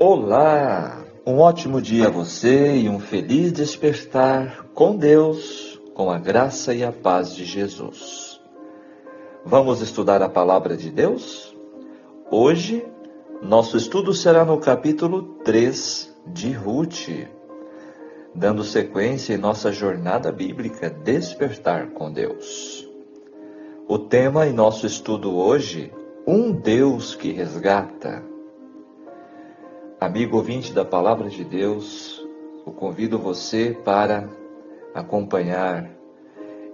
Olá! Um ótimo dia a você e um feliz despertar com Deus, com a graça e a paz de Jesus. Vamos estudar a palavra de Deus? Hoje, nosso estudo será no capítulo 3 de Ruth, dando sequência em nossa jornada bíblica Despertar com Deus. O tema em nosso estudo hoje, um Deus que resgata. Amigo ouvinte da Palavra de Deus, eu convido você para acompanhar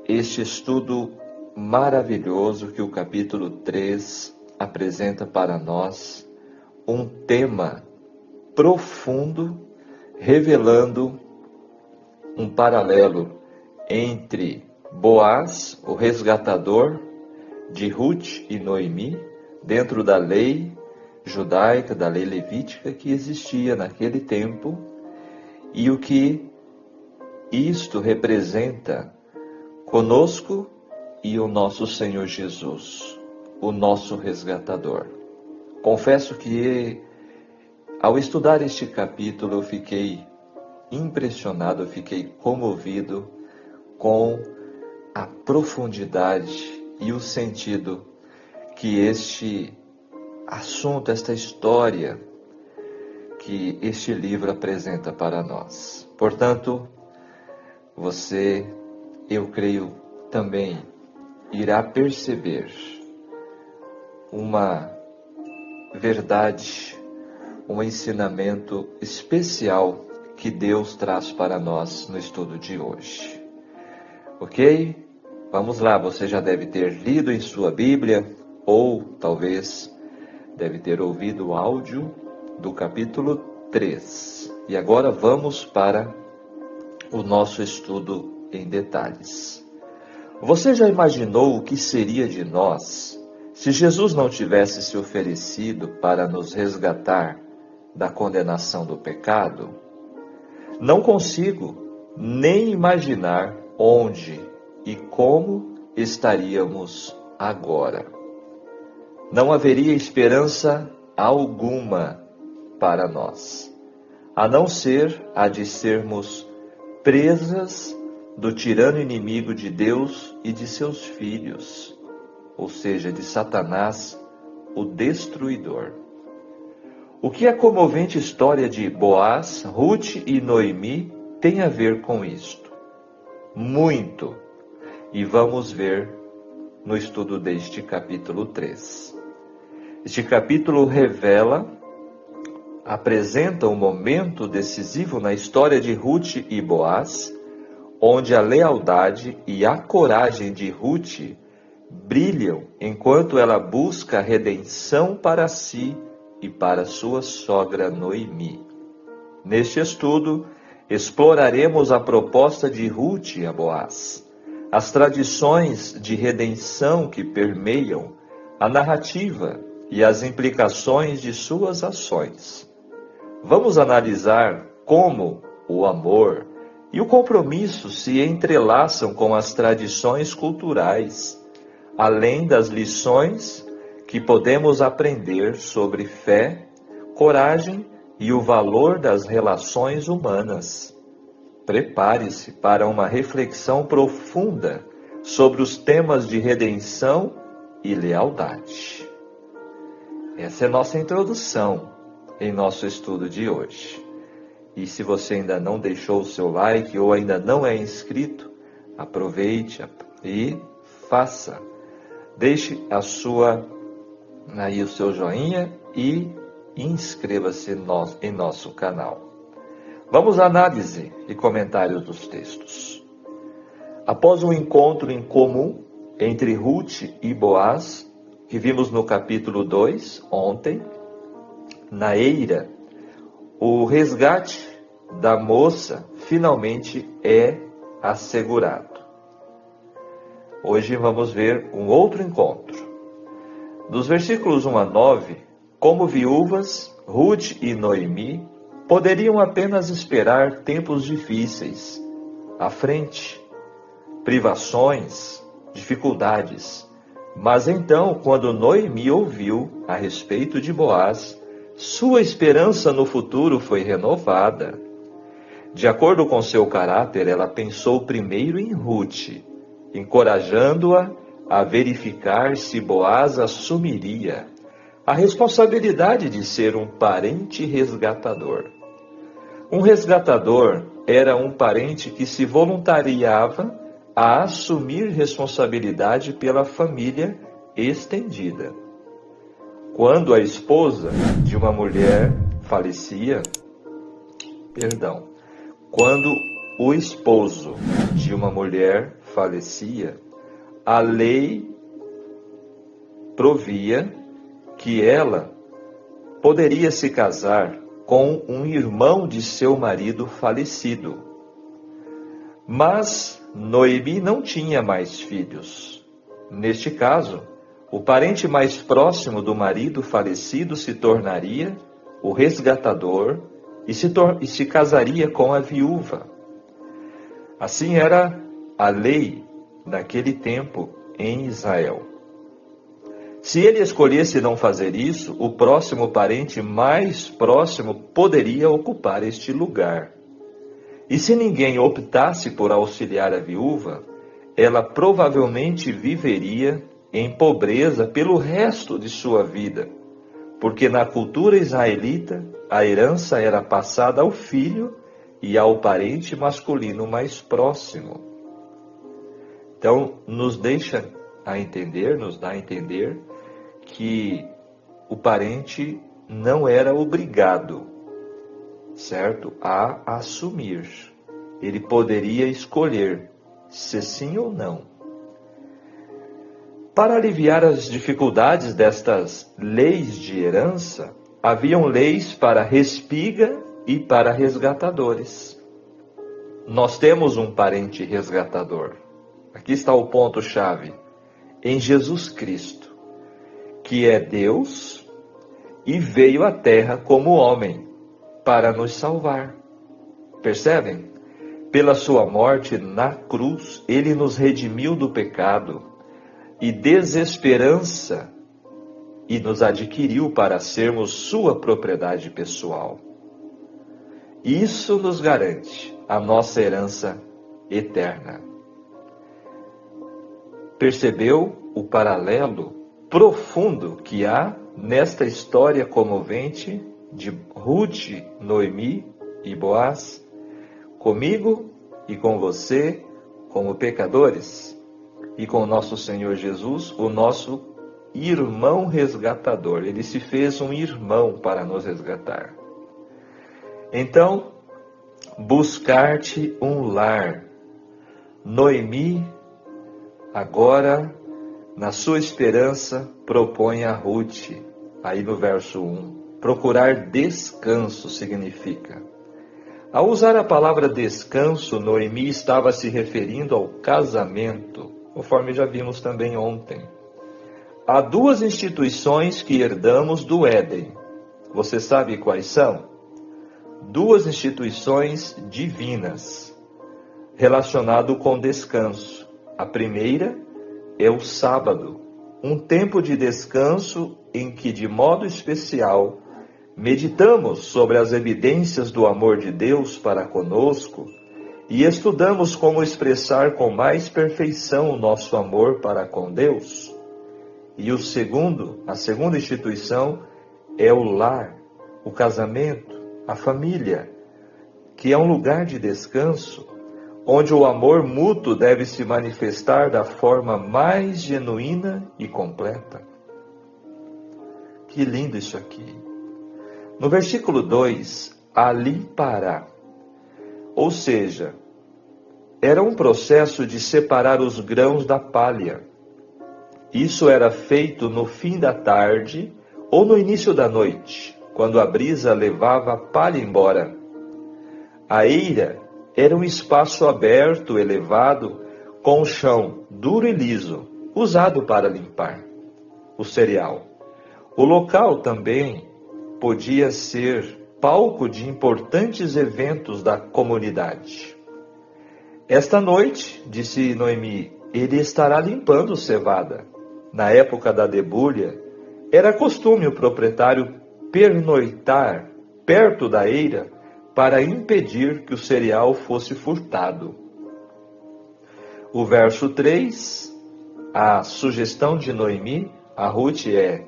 este estudo maravilhoso que o capítulo 3 apresenta para nós, um tema profundo, revelando um paralelo entre Boaz, o resgatador de Ruth e Noemi, dentro da lei judaica, da lei levítica que existia naquele tempo, e o que isto representa conosco e o nosso Senhor Jesus, o nosso resgatador. Confesso que ao estudar este capítulo eu fiquei impressionado, eu fiquei comovido com a profundidade e o sentido que este assunto, esta história que este livro apresenta para nós. Portanto, você, eu creio, também irá perceber uma verdade, um ensinamento especial que Deus traz para nós no estudo de hoje. Ok? Vamos lá, você já deve ter lido em sua Bíblia, ou talvez deve ter ouvido o áudio do capítulo 3. E agora vamos para o nosso estudo em detalhes. Você já imaginou o que seria de nós se Jesus não tivesse se oferecido para nos resgatar da condenação do pecado? Não consigo nem imaginar onde e como estaríamos agora. Não haveria esperança alguma para nós, a não ser a de sermos presas do tirano inimigo de Deus e de seus filhos, ou seja, de Satanás, o destruidor. O que a comovente história de Boaz, Ruth e Noemi tem a ver com isto? Muito. E vamos ver no estudo deste capítulo 3. Este capítulo apresenta um momento decisivo na história de Ruth e Boaz, onde a lealdade e a coragem de Ruth brilham enquanto ela busca a redenção para si e para sua sogra Noemi. Neste estudo, exploraremos a proposta de Ruth a Boaz, as tradições de redenção que permeiam a narrativa e as implicações de suas ações. Vamos analisar como o amor e o compromisso se entrelaçam com as tradições culturais, além das lições que podemos aprender sobre fé, coragem e o valor das relações humanas. Prepare-se para uma reflexão profunda sobre os temas de redenção e lealdade. Essa é nossa introdução em nosso estudo de hoje. E se você ainda não deixou o seu like ou ainda não é inscrito, aproveite e faça. Deixe aí o seu joinha e inscreva-se em nosso canal. Vamos à análise e comentários dos textos. Após um encontro em comum entre Ruth e Boaz, que vimos no capítulo 2, ontem, na eira, o resgate da moça finalmente é assegurado. Hoje vamos ver um outro encontro. Dos versículos 1 a 9, como viúvas, Ruth e Noemi poderiam apenas esperar tempos difíceis à frente, privações, dificuldades. Mas então, quando Noemi ouviu a respeito de Boaz, Sua esperança no futuro foi renovada. De acordo com seu caráter, ela pensou primeiro em Ruth, encorajando-a a verificar se Boaz assumiria a responsabilidade de ser um parente resgatador. Um resgatador era um parente que se voluntariava a assumir responsabilidade pela família estendida. Quando a esposa de uma mulher falecia, quando o esposo de uma mulher falecia, a lei provia que ela poderia se casar com um irmão de seu marido falecido. Mas Noemi não tinha mais filhos. Neste caso, o parente mais próximo do marido falecido se tornaria o resgatador e se casaria com a viúva. Assim era a lei naquele tempo em Israel. Se ele escolhesse não fazer isso, o próximo parente mais próximo poderia ocupar este lugar. E se ninguém optasse por auxiliar a viúva, ela provavelmente viveria em pobreza pelo resto de sua vida, porque na cultura israelita a herança era passada ao filho e ao parente masculino mais próximo. Então, nos dá a entender que o parente não era obrigado, certo, a assumir. Ele poderia escolher se sim ou não. Para aliviar as dificuldades destas leis de herança, haviam leis para respiga e para resgatadores. Nós temos um parente resgatador. Aqui está o ponto-chave. Em Jesus Cristo, que é Deus e veio à terra como homem para nos salvar. Percebem? Pela sua morte na cruz, ele nos redimiu do pecado e desesperança e nos adquiriu para sermos sua propriedade pessoal. Isso nos garante a nossa herança eterna. Percebeu o paralelo profundo que há nesta história comovente de Ruth, Noemi e Boaz, comigo e com você, como pecadores, e com o nosso Senhor Jesus, o nosso irmão resgatador. Ele se fez um irmão para nos resgatar. Então, buscar-te um lar. Noemi, agora, na sua esperança, propõe a Ruth, aí no verso 1. Procurar descanso significa. Ao usar a palavra descanso, Noemi estava se referindo ao casamento, conforme já vimos também ontem. Há duas instituições que herdamos do Éden. Você sabe quais são? Duas instituições divinas, relacionado com descanso. A primeira é o sábado, um tempo de descanso em que, de modo especial, meditamos sobre as evidências do amor de Deus para conosco e estudamos como expressar com mais perfeição o nosso amor para com Deus. E a segunda instituição é o lar, o casamento, a família, que é um lugar de descanso, onde o amor mútuo deve se manifestar da forma mais genuína e completa. Que lindo isso aqui! No versículo 2, ali para. Ou seja, era um processo de separar os grãos da palha. Isso era feito no fim da tarde ou no início da noite, quando a brisa levava a palha embora. A eira era um espaço aberto, elevado, com o chão duro e liso, usado para limpar o cereal. O local também podia ser palco de importantes eventos da comunidade. Esta noite, disse Noemi, ele estará limpando cevada. Na época da debulha, era costume o proprietário pernoitar perto da eira para impedir que o cereal fosse furtado. O verso 3, a sugestão de Noemi a Ruth é: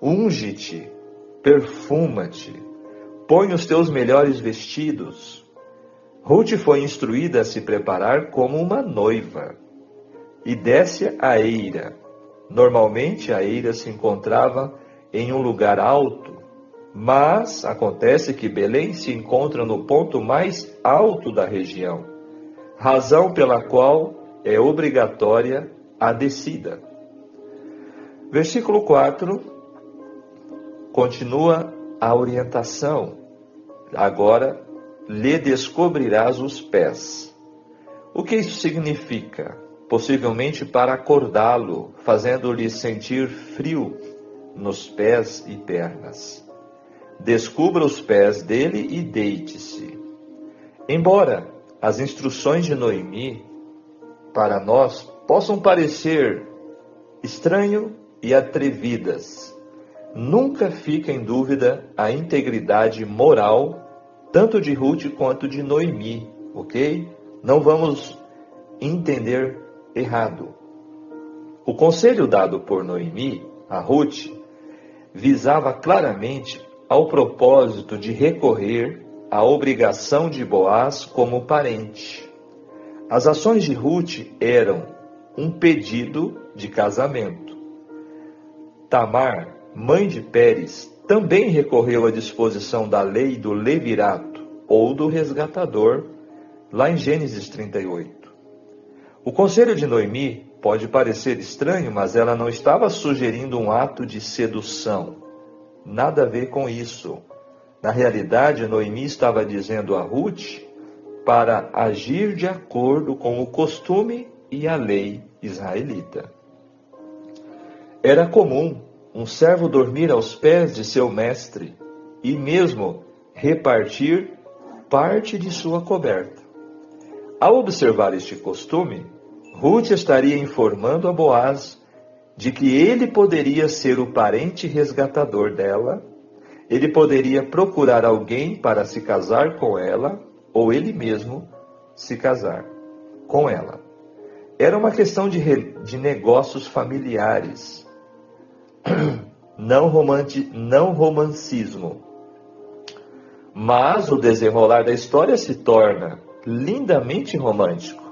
unge-te, perfuma-te, põe os teus melhores vestidos. Ruth foi instruída a se preparar como uma noiva e desce à eira. Normalmente a eira se encontrava em um lugar alto, mas acontece que Belém se encontra no ponto mais alto da região, razão pela qual é obrigatória a descida. Versículo 4 continua a orientação. Agora lhe descobrirás os pés. O que isso significa? Possivelmente para acordá-lo, fazendo-lhe sentir frio nos pés e pernas. Descubra os pés dele e deite-se. Embora as instruções de Noemi para nós possam parecer estranho e atrevidas, nunca fica em dúvida a integridade moral tanto de Ruth quanto de Noemi, ok? Não vamos entender errado. O conselho dado por Noemi a Ruth visava claramente ao propósito de recorrer à obrigação de Boaz como parente. As ações de Ruth eram um pedido de casamento. Tamar, mãe de Pérez, também recorreu à disposição da lei do levirato ou do resgatador, lá em Gênesis 38. O conselho de Noemi pode parecer estranho, mas ela não estava sugerindo um ato de sedução. Nada a ver com isso. Na realidade, Noemi estava dizendo a Ruth para agir de acordo com o costume e a lei israelita. Era comum um servo dormir aos pés de seu mestre e mesmo repartir parte de sua coberta. Ao observar este costume, Ruth estaria informando a Boaz de que ele poderia ser o parente resgatador dela, ele poderia procurar alguém para se casar com ela, ou ele mesmo se casar com ela. Era uma questão de negócios familiares, não romancismo. Mas o desenrolar da história se torna lindamente romântico.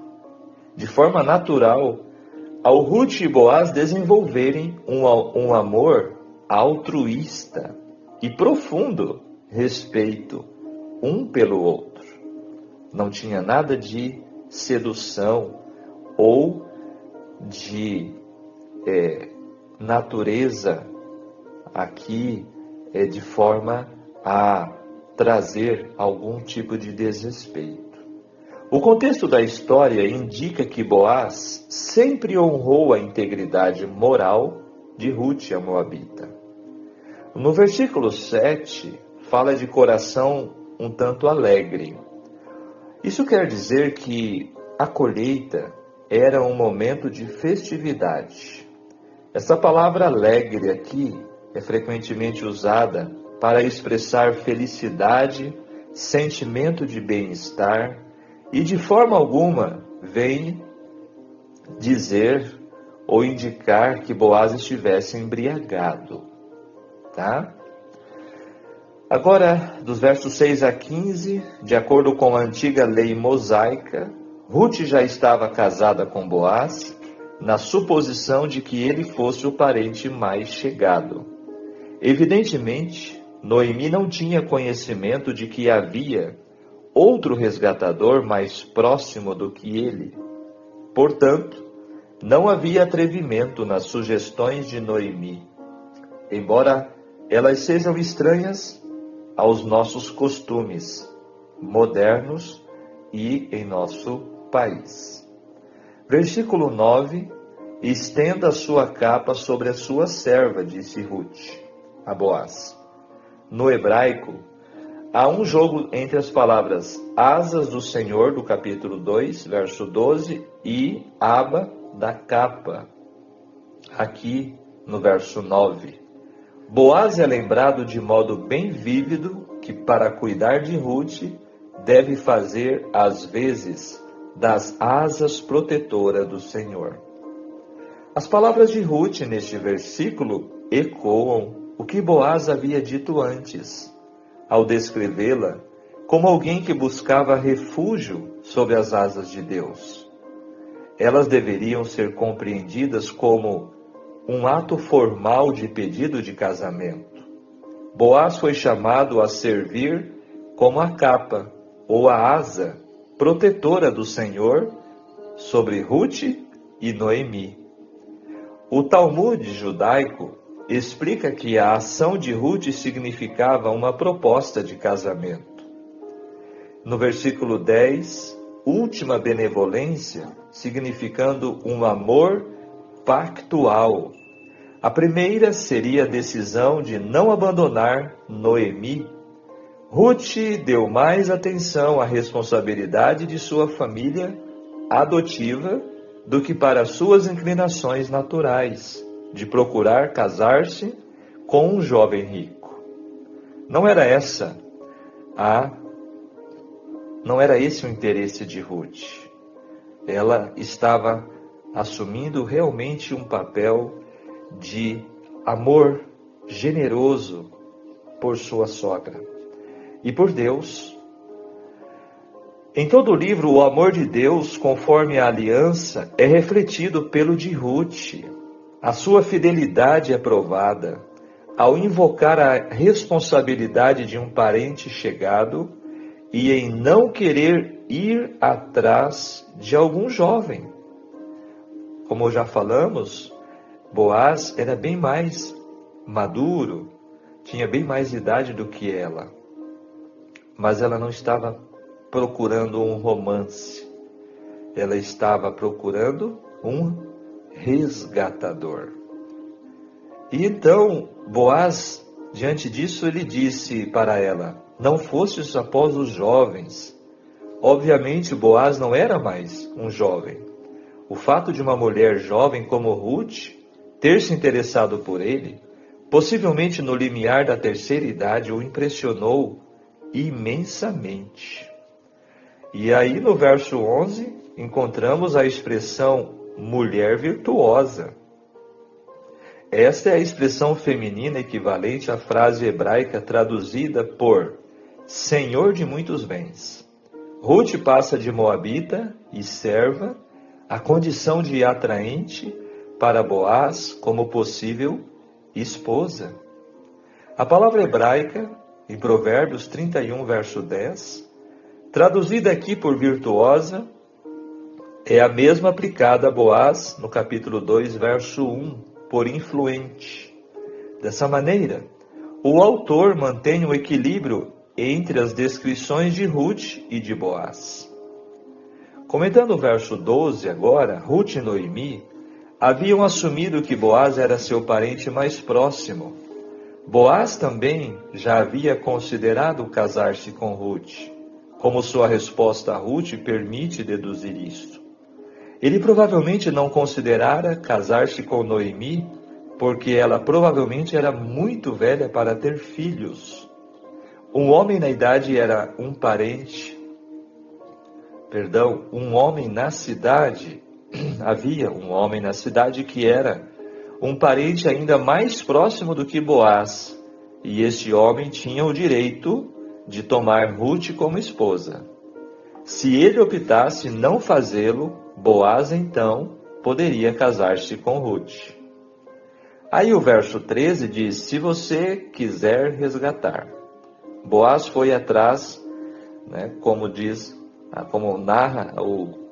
De forma natural, ao Ruth e Boaz desenvolverem um amor altruísta e profundo respeito um pelo outro. Não tinha nada de sedução ou de natureza aqui de forma a trazer algum tipo de desrespeito. O contexto da história indica que Boaz sempre honrou a integridade moral de Ruth, a moabita. No versículo 7, fala de coração um tanto alegre. Isso quer dizer que a colheita era um momento de festividade. Essa palavra alegre aqui é frequentemente usada para expressar felicidade, sentimento de bem-estar, e de forma alguma vem dizer ou indicar que Boaz estivesse embriagado, tá? Agora, dos versos 6 a 15, de acordo com a antiga lei mosaica, Ruth já estava casada com Boaz, na suposição de que ele fosse o parente mais chegado. Evidentemente, Noemi não tinha conhecimento de que havia outro resgatador mais próximo do que ele. Portanto, não havia atrevimento nas sugestões de Noemi, embora elas sejam estranhas aos nossos costumes modernos e em nosso país. Versículo 9: estenda a sua capa sobre a sua serva, disse Ruth a Boaz. No hebraico, há um jogo entre as palavras asas do Senhor, do capítulo 2, verso 12, e aba da capa, aqui no verso 9. Boaz é lembrado de modo bem vívido que para cuidar de Ruth deve fazer às vezes das asas protetoras do Senhor. As palavras de Ruth neste versículo ecoam o que Boaz havia dito antes, ao descrevê-la como alguém que buscava refúgio sob as asas de Deus. Elas deveriam ser compreendidas como um ato formal de pedido de casamento. Boaz foi chamado a servir como a capa ou a asa protetora do Senhor sobre Ruth e Noemi. O Talmud judaico explica que a ação de Ruth significava uma proposta de casamento. No versículo 10, última benevolência, significando um amor pactual. A primeira seria a decisão de não abandonar Noemi. Ruth deu mais atenção à responsabilidade de sua família adotiva do que para suas inclinações naturais, de procurar casar-se com um jovem rico. Não era esse o interesse de Ruth. Ela estava assumindo realmente um papel de amor generoso por sua sogra e por Deus. Em todo o livro, o amor de Deus, conforme a aliança, é refletido pelo de Ruth. A sua fidelidade é provada ao invocar a responsabilidade de um parente chegado e em não querer ir atrás de algum jovem. Como já falamos, Boaz era bem mais maduro, tinha bem mais idade do que ela. Mas ela não estava procurando um romance. Ela estava procurando um resgatador. E então, Boaz, diante disso, ele disse para ela: não fostes após os jovens. Obviamente, Boaz não era mais um jovem. O fato de uma mulher jovem como Ruth ter se interessado por ele, possivelmente no limiar da terceira idade, o impressionou imensamente. E aí no verso 11, encontramos a expressão mulher virtuosa. Esta é a expressão feminina equivalente à frase hebraica traduzida por Senhor de muitos bens. Ruth passa de moabita e serva à condição de atraente para Boaz como possível esposa. A palavra hebraica, em Provérbios 31, verso 10, traduzida aqui por virtuosa, é a mesma aplicada a Boaz no capítulo 2, verso 1, por influente. Dessa maneira, o autor mantém o equilíbrio entre as descrições de Ruth e de Boaz. Comentando o verso 12 agora, Ruth e Noemi haviam assumido que Boaz era seu parente mais próximo. Boaz também já havia considerado casar-se com Ruth, como sua resposta a Ruth permite deduzir isto. Ele provavelmente não considerara casar-se com Noemi, porque ela provavelmente era muito velha para ter filhos. Um homem na idade era um homem na cidade, havia um homem na cidade que era um parente ainda mais próximo do que Boaz, e este homem tinha o direito de tomar Ruth como esposa. Se ele optasse não fazê-lo, Boaz então poderia casar-se com Ruth. Aí o verso 13 diz: se você quiser resgatar. Boaz foi atrás, como narra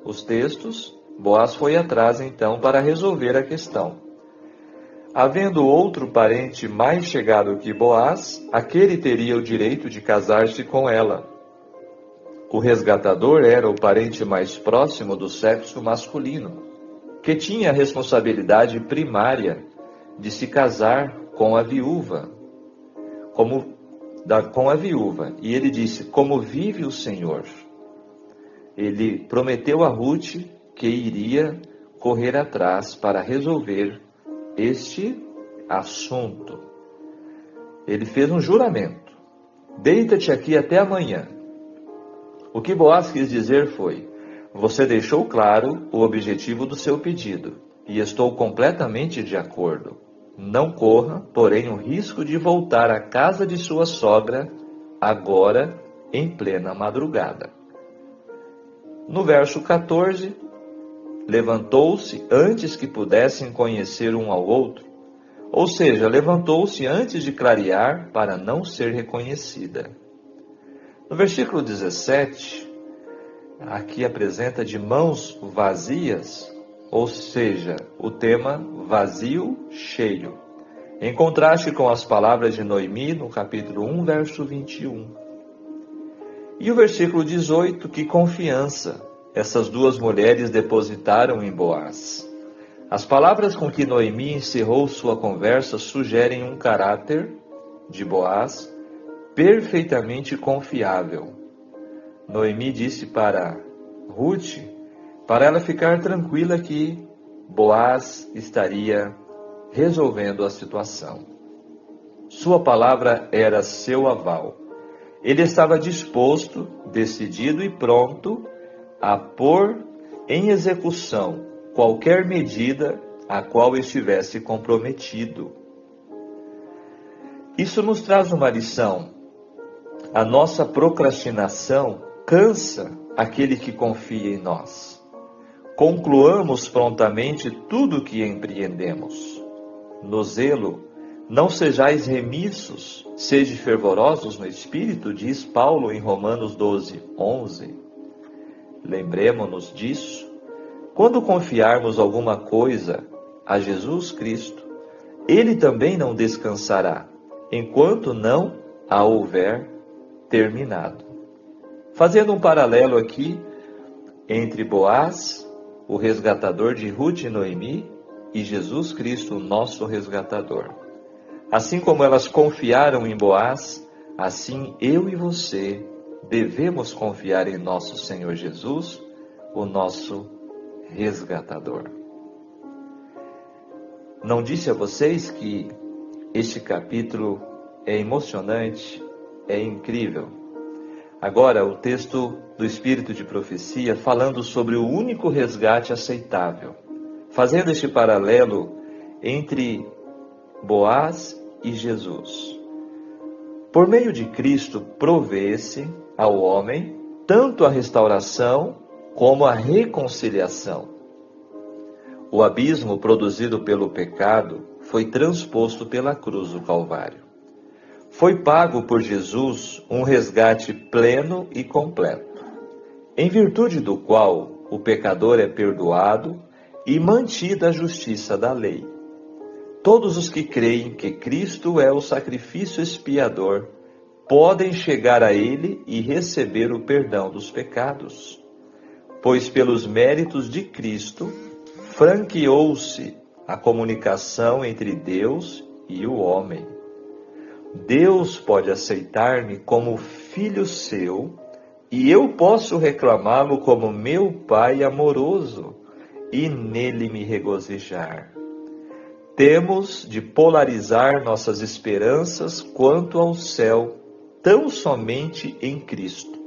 os textos, Boaz foi atrás então para resolver a questão. Havendo outro parente mais chegado que Boaz, aquele teria o direito de casar-se com ela. O resgatador era o parente mais próximo do sexo masculino, que tinha a responsabilidade primária de se casar com a viúva. E ele disse: como vive o Senhor. Ele prometeu a Ruth que iria correr atrás para resolver este assunto. Ele fez um juramento: deita-te aqui até amanhã. O que Boaz quis dizer foi: você deixou claro o objetivo do seu pedido, e estou completamente de acordo. Não corra, porém, o risco de voltar à casa de sua sogra, agora em plena madrugada. No verso 14, levantou-se antes que pudessem conhecer um ao outro, ou seja, levantou-se antes de clarear para não ser reconhecida. No versículo 17, aqui apresenta de mãos vazias, ou seja, o tema vazio, cheio, em contraste com as palavras de Noemi no capítulo 1, verso 21. E o versículo 18, que confiança essas duas mulheres depositaram em Boaz. As palavras com que Noemi encerrou sua conversa sugerem um caráter de Boaz perfeitamente confiável. Noemi disse para Ruth, para ela ficar tranquila que Boaz estaria resolvendo a situação. Sua palavra era seu aval. Ele estava disposto, decidido e pronto a pôr em execução qualquer medida a qual estivesse comprometido. Isso nos traz uma lição. A nossa procrastinação cansa aquele que confia em nós. Concluamos prontamente tudo o que empreendemos. No zelo, não sejais remissos, sede fervorosos no Espírito, diz Paulo em Romanos 12, 11. Lembremo-nos disso. Quando confiarmos alguma coisa a Jesus Cristo, Ele também não descansará, enquanto não a houver terminado. Fazendo um paralelo aqui entre Boaz, o resgatador de Ruth e Noemi, e Jesus Cristo, o nosso resgatador. Assim como elas confiaram em Boaz, assim eu e você devemos confiar em nosso Senhor Jesus, o nosso resgatador. Não disse a vocês que este capítulo é emocionante, é incrível? Agora, o texto do Espírito de Profecia falando sobre o único resgate aceitável, fazendo este paralelo entre Boaz e Jesus. Por meio de Cristo, provê-se ao homem tanto a restauração como a reconciliação. O abismo produzido pelo pecado foi transposto pela cruz do Calvário. Foi pago por Jesus um resgate pleno e completo, em virtude do qual o pecador é perdoado e mantida a justiça da lei. Todos os que creem que Cristo é o sacrifício expiador podem chegar a Ele e receber o perdão dos pecados, pois pelos méritos de Cristo franqueou-se a comunicação entre Deus e o homem. Deus pode aceitar-me como filho seu e eu posso reclamá-lo como meu Pai amoroso e nele me regozijar. Temos de polarizar nossas esperanças quanto ao céu tão somente em Cristo,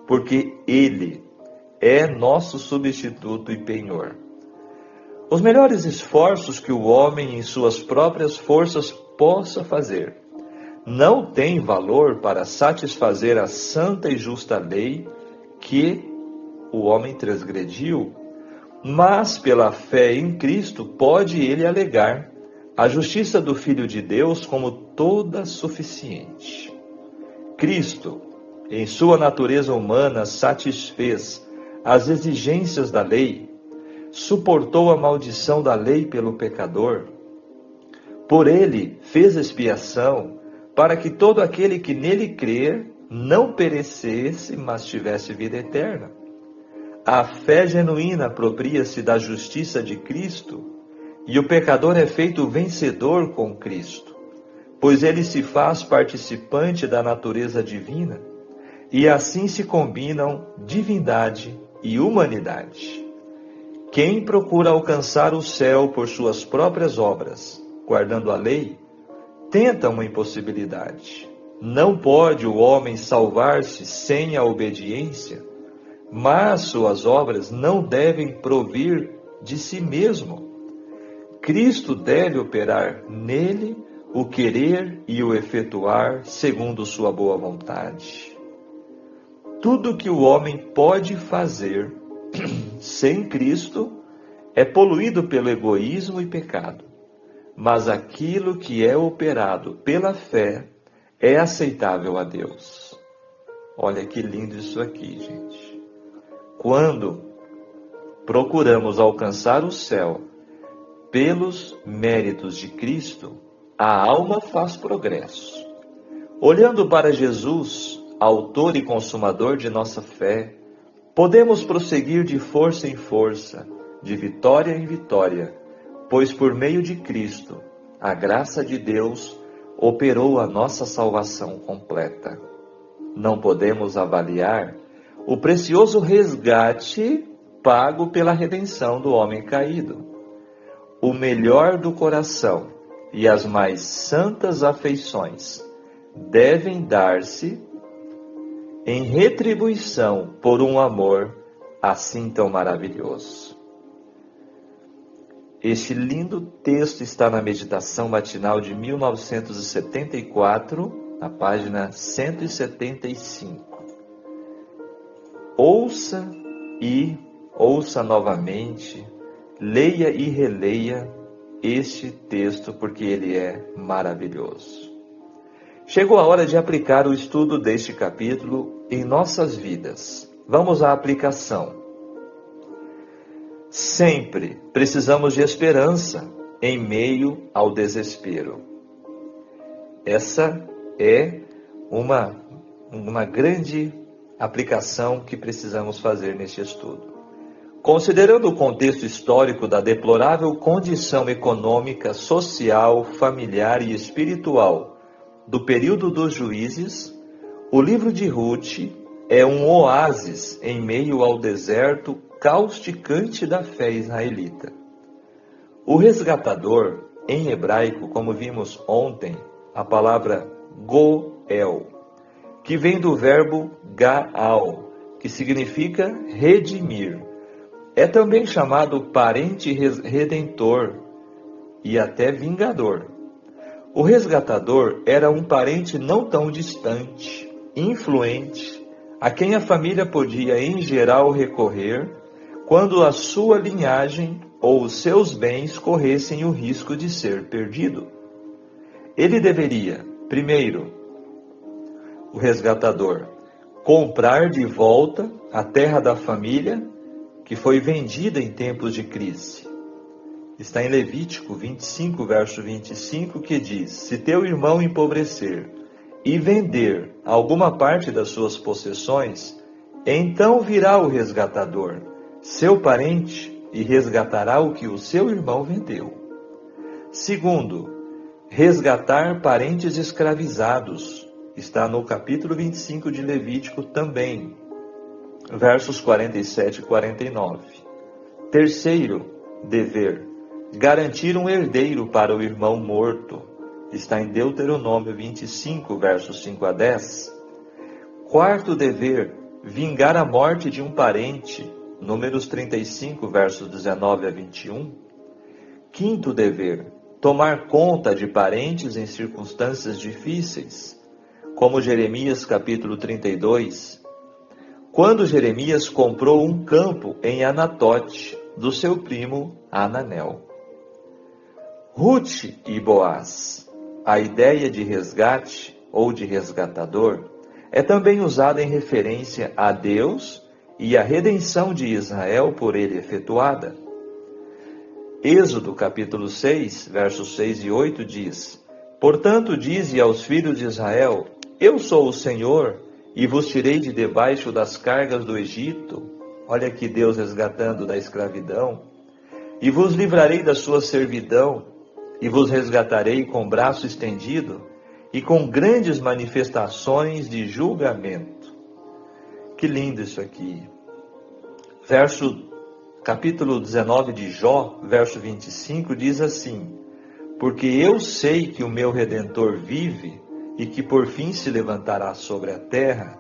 porque Ele é nosso substituto e penhor. Os melhores esforços que o homem em suas próprias forças possa fazer não têm valor para satisfazer a santa e justa lei que o homem transgrediu, mas pela fé em Cristo pode ele alegar a justiça do Filho de Deus como toda suficiente. Cristo, em sua natureza humana, satisfez as exigências da lei, suportou a maldição da lei pelo pecador. Por ele fez expiação para que todo aquele que nele crer não perecesse, mas tivesse vida eterna. A fé genuína apropria-se da justiça de Cristo e o pecador é feito vencedor com Cristo, pois ele se faz participante da natureza divina e assim se combinam divindade e humanidade. Quem procura alcançar o céu por suas próprias obras, guardando a lei, tenta uma impossibilidade. Não pode o homem salvar-se sem a obediência, mas suas obras não devem provir de si mesmo. Cristo deve operar nele o querer e o efetuar segundo sua boa vontade. Tudo que o homem pode fazer sem Cristo é poluído pelo egoísmo e pecado, mas aquilo que é operado pela fé é aceitável a Deus. Olha que lindo isso aqui, gente. Quando procuramos alcançar o céu pelos méritos de Cristo, a alma faz progresso. Olhando para Jesus, autor e consumador de nossa fé, podemos prosseguir de força em força, de vitória em vitória, pois por meio de Cristo, a graça de Deus operou a nossa salvação completa. Não podemos avaliar o precioso resgate pago pela redenção do homem caído. O melhor do coração e as mais santas afeições devem dar-se em retribuição por um amor assim tão maravilhoso. Este lindo texto está na meditação matinal de 1974, na página 175. Ouça novamente, leia e releia este texto, porque ele é maravilhoso. Chegou a hora de aplicar o estudo deste capítulo em nossas vidas. Vamos à aplicação. Sempre precisamos de esperança em meio ao desespero. Essa é uma grande aplicação que precisamos fazer neste estudo. Considerando o contexto histórico da deplorável condição econômica, social, familiar e espiritual do período dos juízes, o livro de Ruth é um oásis em meio ao deserto causticante da fé israelita. O resgatador, em hebraico, como vimos ontem, a palavra Goel, que vem do verbo Gaal, que significa redimir. É também chamado parente redentor e até vingador. O resgatador era um parente não tão distante, influente, a quem a família podia em geral recorrer quando a sua linhagem ou os seus bens corressem o risco de ser perdido. Ele deveria, primeiro, o resgatador, comprar de volta a terra da família que foi vendida em tempos de crise. Está em Levítico 25, verso 25, que diz: se teu irmão empobrecer e vender alguma parte das suas possessões, então virá o resgatador, seu parente, e resgatará o que o seu irmão vendeu. Segundo, resgatar parentes escravizados. Está no capítulo 25 de Levítico também, versos 47 e 49. Terceiro dever, garantir um herdeiro para o irmão morto. Está em Deuteronômio 25, versos 5 a 10. Quarto dever, vingar a morte de um parente. Números 35, versos 19 a 21. Quinto dever, tomar conta de parentes em circunstâncias difíceis, como Jeremias capítulo 32, quando Jeremias comprou um campo em Anatote, do seu primo Hananel. Ruth e Boaz, a ideia de resgate ou de resgatador, é também usada em referência a Deus e a redenção de Israel por ele efetuada. Êxodo capítulo 6, versos 6 e 8 diz: portanto, dize aos filhos de Israel: eu sou o Senhor, e vos tirei de debaixo das cargas do Egito. Olha aqui Deus resgatando da escravidão. E vos livrarei da sua servidão, e vos resgatarei com braço estendido, e com grandes manifestações de julgamento. Que lindo isso aqui. Capítulo 19 de Jó, verso 25, diz assim: porque eu sei que o meu Redentor vive e que por fim se levantará sobre a terra.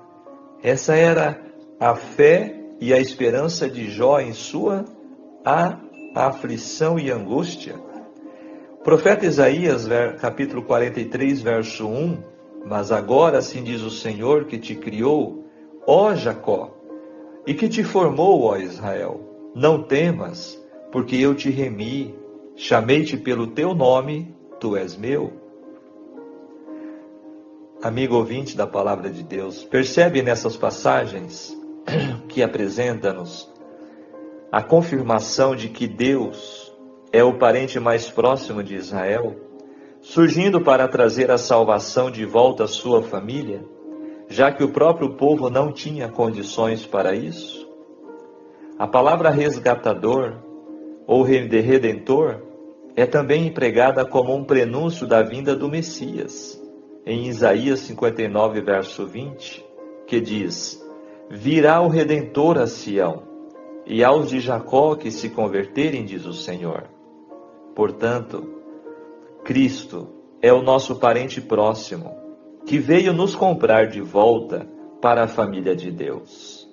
Essa era a fé e a esperança de Jó em sua aflição e angústia. O profeta Isaías, capítulo 43, verso 1, mas agora assim diz o Senhor que te criou, ó Jacó, e que te formou, ó Israel. Não temas, porque eu te remi, chamei-te pelo teu nome, tu és meu. Amigo ouvinte da palavra de Deus, percebe nessas passagens que apresenta-nos a confirmação de que Deus é o parente mais próximo de Israel, surgindo para trazer a salvação de volta à sua família, já que o próprio povo não tinha condições para isso? A palavra resgatador ou redentor é também empregada como um prenúncio da vinda do Messias, em Isaías 59, verso 20, que diz: virá o Redentor a Sião, e aos de Jacó que se converterem, diz o Senhor. Portanto, Cristo é o nosso parente próximo, que veio nos comprar de volta para a família de Deus.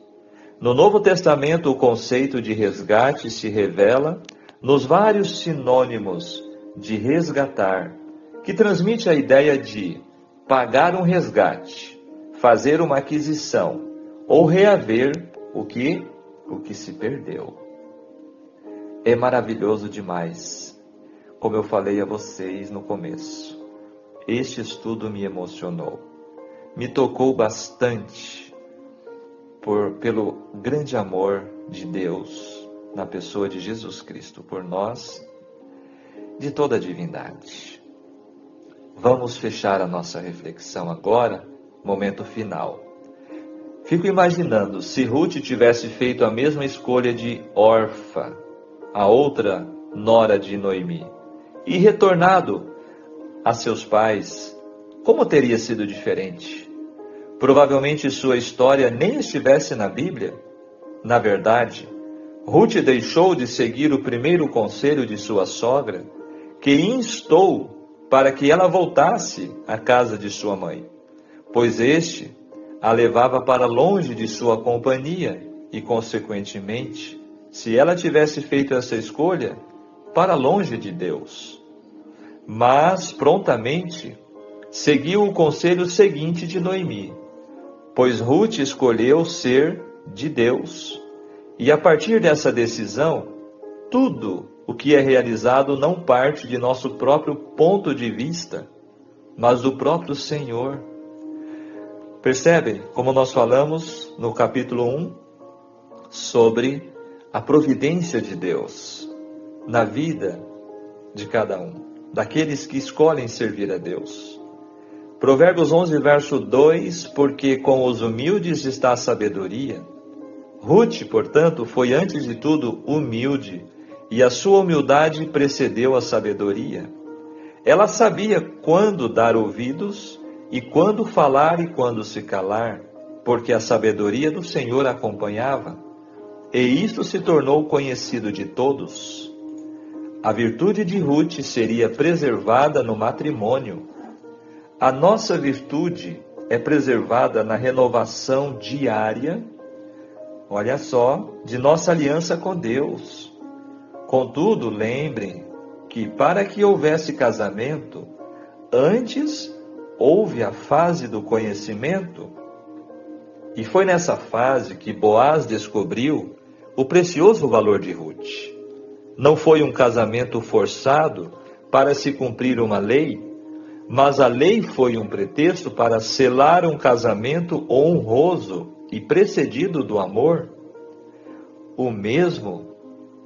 No Novo Testamento, o conceito de resgate se revela nos vários sinônimos de resgatar, que transmite a ideia de pagar um resgate, fazer uma aquisição ou reaver o que se perdeu. É maravilhoso demais, como eu falei a vocês no começo. Este estudo me emocionou, me tocou bastante pelo grande amor de Deus na pessoa de Jesus Cristo por nós, de toda a divindade. Vamos fechar a nossa reflexão agora, momento final. Fico imaginando se Ruth tivesse feito a mesma escolha de Orfa, a outra nora de Noemi, e retornado a seus pais, como teria sido diferente? Provavelmente sua história nem estivesse na Bíblia. Na verdade, Ruth deixou de seguir o primeiro conselho de sua sogra, que instou para que ela voltasse à casa de sua mãe, pois este a levava para longe de sua companhia e, consequentemente, se ela tivesse feito essa escolha, para longe de Deus. Mas, prontamente, seguiu o conselho seguinte de Noemi, pois Ruth escolheu ser de Deus. E a partir dessa decisão, tudo o que é realizado não parte de nosso próprio ponto de vista, mas do próprio Senhor. Percebem como nós falamos no capítulo 1 sobre a providência de Deus na vida de cada um, daqueles que escolhem servir a Deus. Provérbios 11, verso 2, porque com os humildes está a sabedoria. Ruth, portanto, foi antes de tudo humilde, e a sua humildade precedeu a sabedoria. Ela sabia quando dar ouvidos, e quando falar e quando se calar, porque a sabedoria do Senhor a acompanhava, e isto se tornou conhecido de todos. A virtude de Ruth seria preservada no matrimônio. A nossa virtude é preservada na renovação diária, olha só, de nossa aliança com Deus. Contudo, lembrem que para que houvesse casamento, antes houve a fase do conhecimento. E foi nessa fase que Boaz descobriu o precioso valor de Ruth. Não foi um casamento forçado para se cumprir uma lei, mas a lei foi um pretexto para selar um casamento honroso e precedido do amor. O mesmo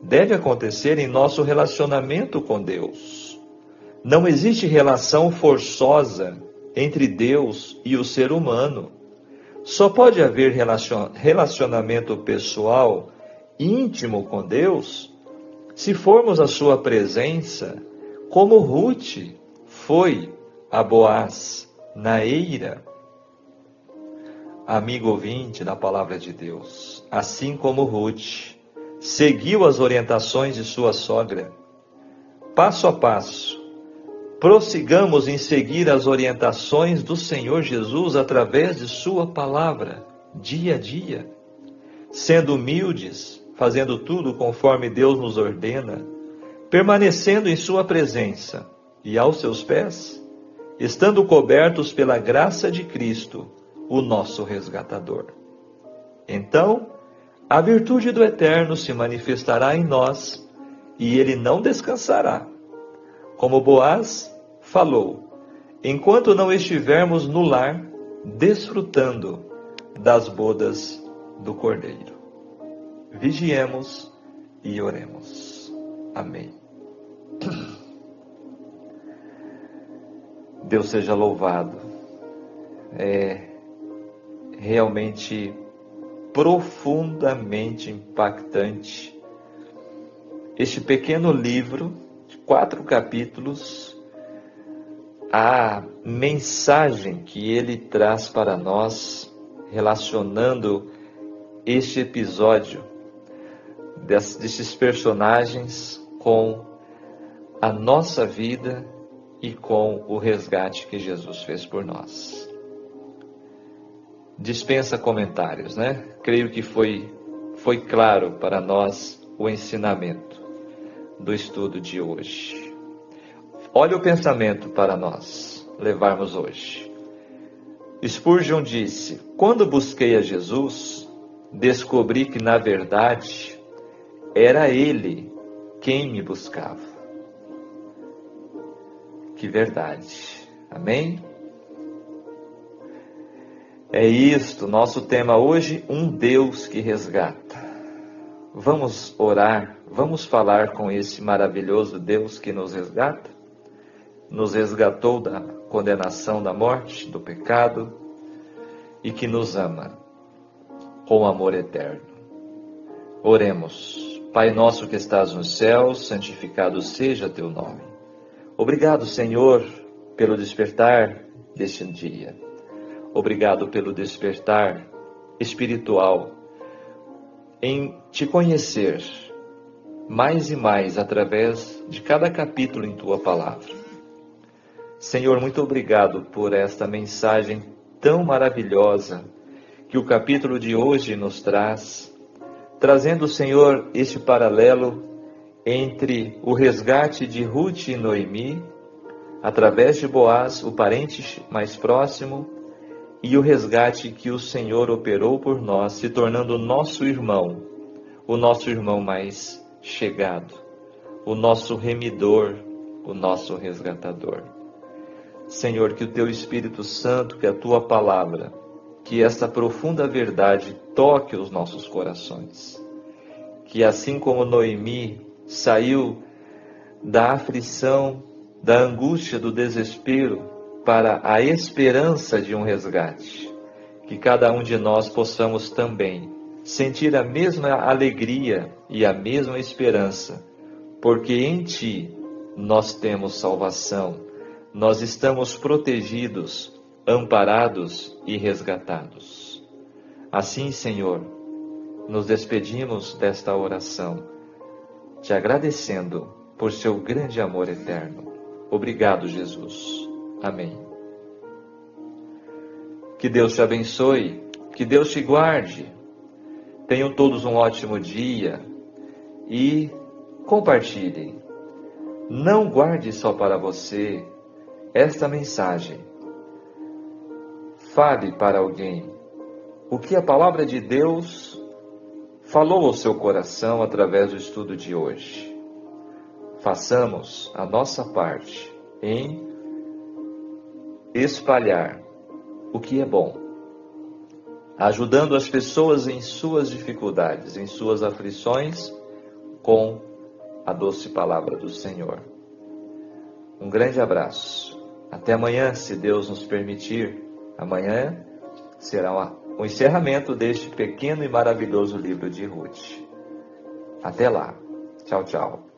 deve acontecer em nosso relacionamento com Deus. Não existe relação forçosa entre Deus e o ser humano. Só pode haver relacionamento pessoal íntimo com Deus se formos à sua presença, como Ruth foi a Boaz na eira. Amigo ouvinte da palavra de Deus, assim como Ruth seguiu as orientações de sua sogra, passo a passo, prossigamos em seguir as orientações do Senhor Jesus através de Sua palavra, dia a dia, sendo humildes, fazendo tudo conforme Deus nos ordena, permanecendo em Sua presença e aos seus pés, estando cobertos pela graça de Cristo, o nosso resgatador. Então, a virtude do Eterno se manifestará em nós e Ele não descansará. Como Boaz falou, enquanto não estivermos no lar, desfrutando das bodas do Cordeiro. Vigiemos e oremos. Amém. Deus seja louvado. É realmente profundamente impactante este pequeno livro, de 4 capítulos, a mensagem que ele traz para nós, relacionando este episódio desses personagens com a nossa vida e com o resgate que Jesus fez por nós. Dispensa comentários, né? Creio que foi claro para nós o ensinamento do estudo de hoje. Olha o pensamento para nós levarmos hoje. Spurgeon disse: quando busquei a Jesus, descobri que na verdade era Ele quem me buscava. Que verdade. Amém? É isto, nosso tema hoje, um Deus que resgata. Vamos orar, vamos falar com esse maravilhoso Deus que nos resgata? Nos resgatou da condenação da morte, do pecado, e que nos ama com amor eterno. Oremos. Pai nosso que estás nos céus, santificado seja teu nome. Obrigado, Senhor, pelo despertar deste dia. Obrigado pelo despertar espiritual em te conhecer mais e mais através de cada capítulo em tua palavra. Senhor, muito obrigado por esta mensagem tão maravilhosa que o capítulo de hoje nos traz, trazendo, Senhor, este paralelo entre o resgate de Ruth e Noemi, através de Boaz, o parente mais próximo, e o resgate que o Senhor operou por nós, se tornando nosso irmão, o nosso irmão mais chegado, o nosso remidor, o nosso resgatador. Senhor, que o Teu Espírito Santo, que a Tua palavra, que esta profunda verdade toque os nossos corações. Que assim como Noemi saiu da aflição, da angústia, do desespero, para a esperança de um resgate, que cada um de nós possamos também sentir a mesma alegria e a mesma esperança, porque em Ti nós temos salvação, nós estamos protegidos, amparados e resgatados. Assim, Senhor, nos despedimos desta oração, te agradecendo por seu grande amor eterno. Obrigado, Jesus. Amém. Que Deus te abençoe, que Deus te guarde. Tenham todos um ótimo dia e compartilhem. Não guarde só para você esta mensagem. Fale para alguém o que a palavra de Deus falou ao seu coração através do estudo de hoje. Façamos a nossa parte em espalhar o que é bom, ajudando as pessoas em suas dificuldades, em suas aflições, com a doce palavra do Senhor. Um grande abraço. Até amanhã, se Deus nos permitir. Amanhã será o encerramento deste pequeno e maravilhoso livro de Ruth. Até lá. Tchau, tchau.